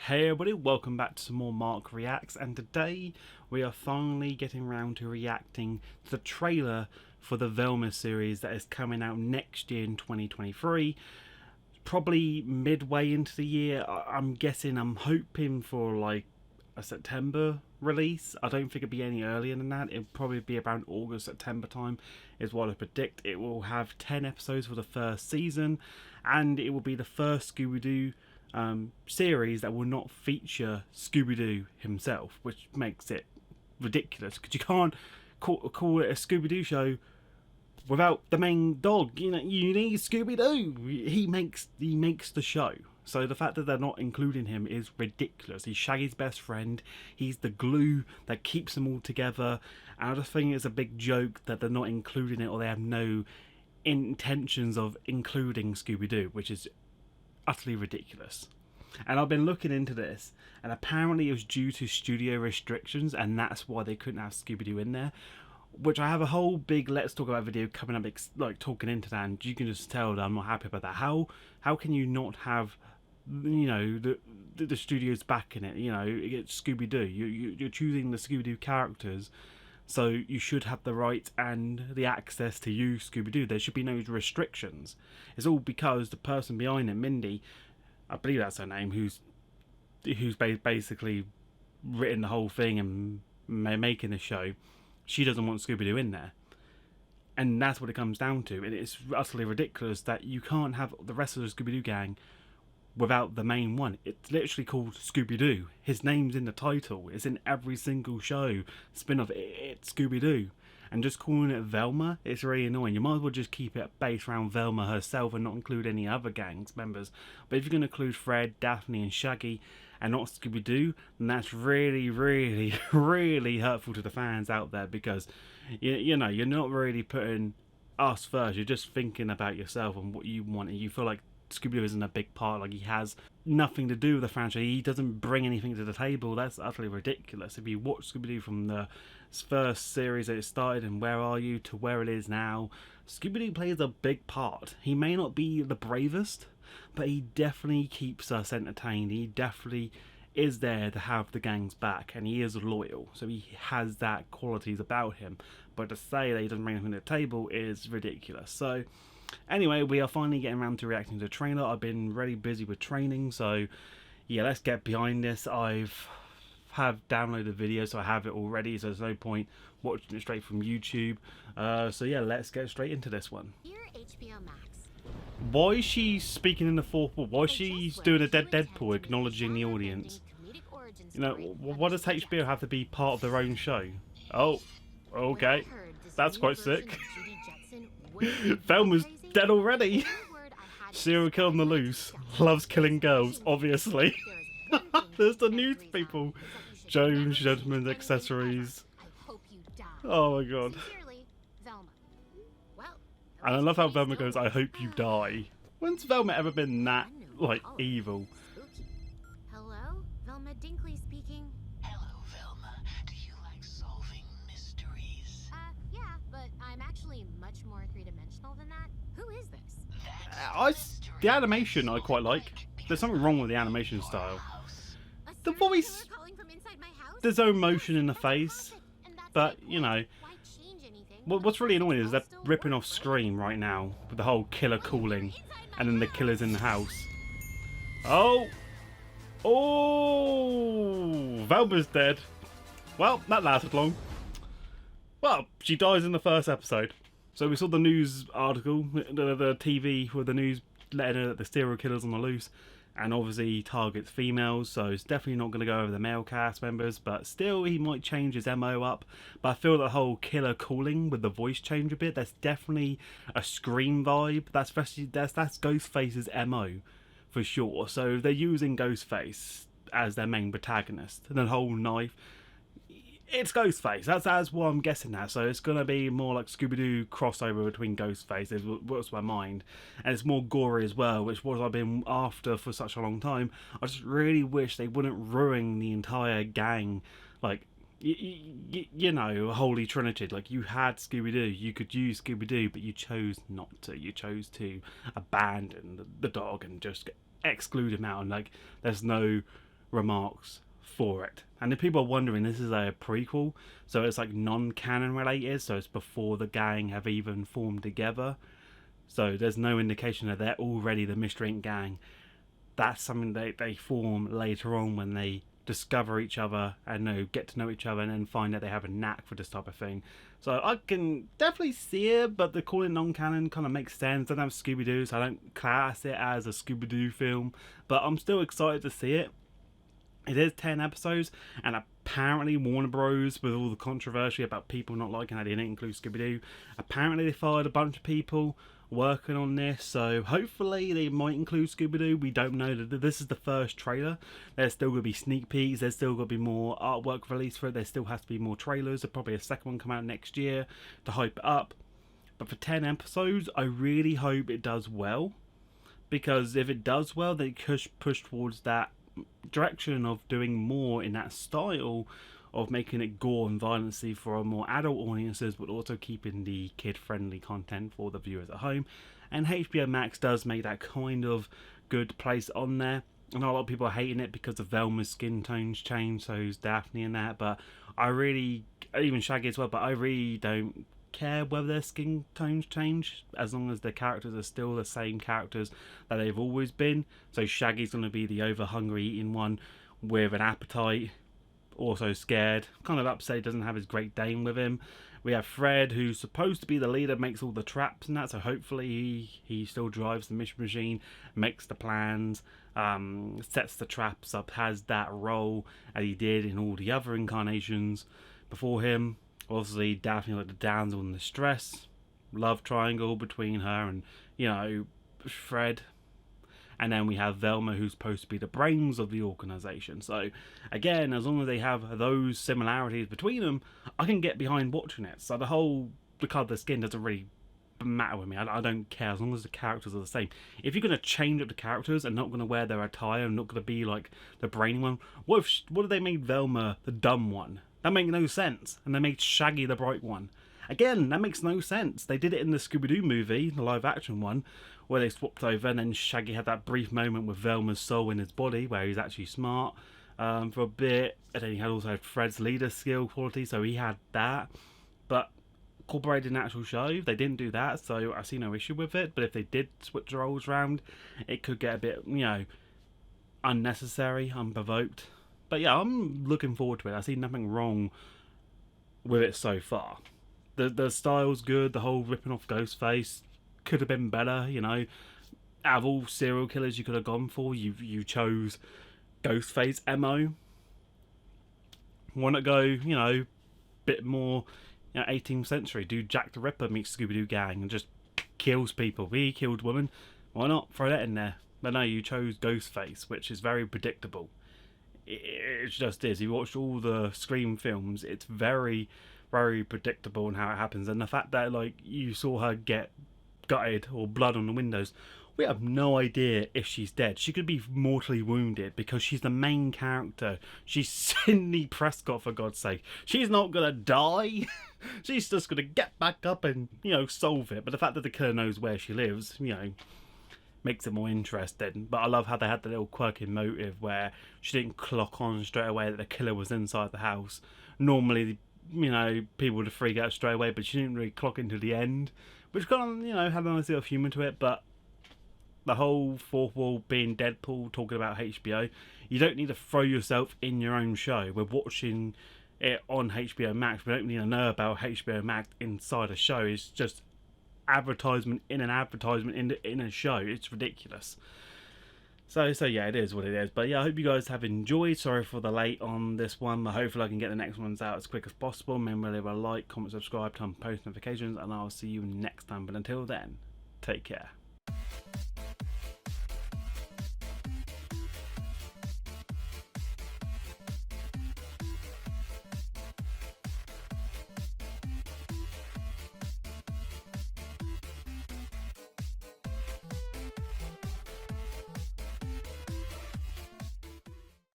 Hey everybody, welcome back to some more Mark Reacts, and today we are finally getting around to reacting to the trailer for the Velma series that is coming out next year in 2023. Probably midway into the year. I'm guessing, I'm hoping for like a September release. I don't think it'll be any earlier than that. It'll probably be around August, September time is what I predict. It will have 10 episodes for the first season, and it will be the first Scooby-Doo series that will not feature Scooby-Doo himself, which makes it ridiculous because you can't call it a Scooby-Doo show without the main dog. You know, you need Scooby-Doo. He makes the show. So the fact that they're not including him is ridiculous. He's Shaggy's best friend. He's the glue that keeps them all together. And I just think it's a big joke that they're not including it, or they have no intentions of including Scooby-Doo, which is utterly ridiculous. And I've been looking into this, and apparently it was due to studio restrictions, and that's why they couldn't have Scooby-Doo in there, which I have a whole big Let's Talk About video coming up, like talking into that, and you can just tell that I'm not happy about that. How can you not have, you know, the studios back in it? You know, it's Scooby-Doo. You're choosing the Scooby-Doo characters, so you should have the right and the access to use Scooby-Doo. There should be no restrictions. It's all because the person behind it, Mindy, I believe that's her name, who's basically written the whole thing and making the show, she doesn't want Scooby-Doo in there. And that's what it comes down to. And it's utterly ridiculous that you can't have the rest of the Scooby-Doo gang without the main one. It's literally called Scooby-Doo. His name's in the title. It's in every single show spin-off. It's Scooby-Doo. And just calling it Velma, it's really annoying. You might as well just keep it based around Velma herself and not include any other gangs members. But if you're going to include Fred, Daphne and Shaggy and not Scooby-Doo, then that's really, really, really hurtful to the fans out there, because you know, you're not really putting us first. You're just thinking about yourself and what you want, and you feel like Scooby-Doo isn't a big part, like he has nothing to do with the franchise. He doesn't bring anything to the table. That's utterly ridiculous. If you watch Scooby-Doo from the first series that it started and Where Are You to where it is now, Scooby-Doo plays a big part. He may not be the bravest, but he definitely keeps us entertained. He definitely is there to have the gang's back, and he is loyal, so he has that qualities about him. But to say that he doesn't bring anything to the table is ridiculous. So anyway, we are finally getting around to reacting to the trailer. I've been really busy with training, so yeah, let's get behind this. Have downloaded the video, so I have it already, so there's no point watching it straight from YouTube. So yeah, let's get straight into this one. Dear HBO Max, why is she speaking in the fourth wall? Why is she doing a dead Deadpool acknowledging the audience? You know, what does HBO have to be part of their own show? Oh, okay, that's quite sick. Velma's dead already. Serial killer on the loose, loves killing girls, obviously. There's the news people. Jones, Gentleman's Accessories. Oh my god. And I love how Velma goes, I hope you die. When's Velma ever been that, like, evil? Hello? Velma Dinkley speaking. Hello, Velma. Do you like solving mysteries? Yeah, but I'm actually much more three-dimensional than that. Who is this? The animation I quite like. There's something wrong with the animation style. The voice, there's no emotion in the face, but you know, what's really annoying is they're ripping off Scream right now with the whole killer calling, and then the killer's in the house. Oh, Velma's dead. Well, that lasted long. Well, she dies in the first episode. So we saw the news article, the TV with the news letting her that the serial killer's on the loose, and obviously targets females, so it's definitely not going to go over the male cast members, but still he might change his MO up. But I feel the whole killer calling with the voice change a bit, that's definitely a Scream vibe. That's Ghostface's MO for sure. So they're using Ghostface as their main protagonist, and the whole knife, it's Ghostface. That's what I'm guessing at. So it's gonna be more like Scooby-Doo crossover between Ghostface. Is what's my mind, and it's more gory as well, which was I've been after for such a long time. I just really wish they wouldn't ruin the entire gang, like you know, Holy Trinity. Like, you had Scooby-Doo, you could use Scooby-Doo, but you chose not to. You chose to abandon the dog and just exclude him out, and like there's no remarks for it. And if people are wondering, this is a prequel, so it's like non-canon related, so it's before the gang have even formed together. So there's no indication that they're already the Mystery Inc. gang. That's something they form later on when they discover each other and get to know each other and then find that they have a knack for this type of thing. So I can definitely see it, but the calling non-canon kind of makes sense. I don't have Scooby-Doo, so I don't class it as a Scooby-Doo film, but I'm still excited to see it. It is 10 episodes, and apparently Warner Bros, with all the controversy about people not liking how they didn't include Scooby-Doo, apparently they fired a bunch of people working on this, so hopefully they might include Scooby-Doo. We don't know. This is the first trailer. There's still going to be sneak peeks, there's still going to be more artwork released for it, there still has to be more trailers, there's probably a second one come out next year to hype it up. But for 10 episodes, I really hope it does well, because if it does well, they push towards that direction of doing more in that style of making it gore and violency for more adult audiences, but also keeping the kid-friendly content for the viewers at home. And HBO Max does make that kind of good place on there. I know a lot of people are hating it because of Velma's skin tones change, so is Daphne in that, but even Shaggy as well, but I really don't care whether their skin tones change, as long as the characters are still the same characters that they've always been. So Shaggy's going to be the over-hungry eating one with an appetite, also scared, kind of upset he doesn't have his Great Dane with him. We have Fred, who's supposed to be the leader, makes all the traps and that, so hopefully he still drives the mission machine, makes the plans, sets the traps up, has that role as he did in all the other incarnations before him. Obviously Daphne, like the damsel in distress, love triangle between her and Fred. And then we have Velma, who's supposed to be the brains of the organisation. So, again, as long as they have those similarities between them, I can get behind watching it. So the colour of the skin doesn't really matter with me. I don't care, as long as the characters are the same. If you're going to change up the characters and not going to wear their attire and not going to be like the brainy one, what if they made Velma the dumb one? That makes no sense. And they made Shaggy the bright one. Again, that makes no sense. They did it in the Scooby-Doo movie, the live-action one, where they swapped over, and then Shaggy had that brief moment with Velma's soul in his body, where he's actually smart for a bit, and then he also had Fred's leader skill quality, so he had that. But incorporated in the actual show, they didn't do that, so I see no issue with it. But if they did switch the roles around, it could get a bit, unnecessary, unprovoked. But yeah, I'm looking forward to it. I see nothing wrong with it so far. The style's good, the whole ripping off Ghostface could have been better, Out of all serial killers you could have gone for, you chose Ghostface MO. Want to go, bit more 18th century, do Jack the Ripper meets Scooby-Doo gang and just kills people. He killed women, why not throw that in there? But no, you chose Ghostface, which is very predictable. It just is. You watched all the Scream films, it's very, very predictable in how it happens. And the fact that you saw her get gutted or blood on the windows, we have no idea if she's dead. She could be mortally wounded because she's the main character. She's Sidney Prescott, for God's sake. She's not gonna die. She's just gonna get back up and solve it. But the fact that the killer knows where she lives, makes it more interesting. But I love how they had the little quirky motive where she didn't clock on straight away that the killer was inside the house. Normally, people would freak out straight away, but she didn't really clock into the end, which kind of, had a nice little humour to it. But the whole fourth wall being Deadpool, talking about HBO, you don't need to throw yourself in your own show. We're watching it on HBO Max. We don't need to know about HBO Max inside a show. It's just advertisement in an advertisement in a show. It's ridiculous. So yeah, it is what it is. But yeah, I hope you guys have enjoyed. Sorry for the late on this one, but hopefully I can get the next ones out as quick as possible. Remember, leave a like, comment, subscribe, turn on post notifications, and I'll see you next time. But until then, take care.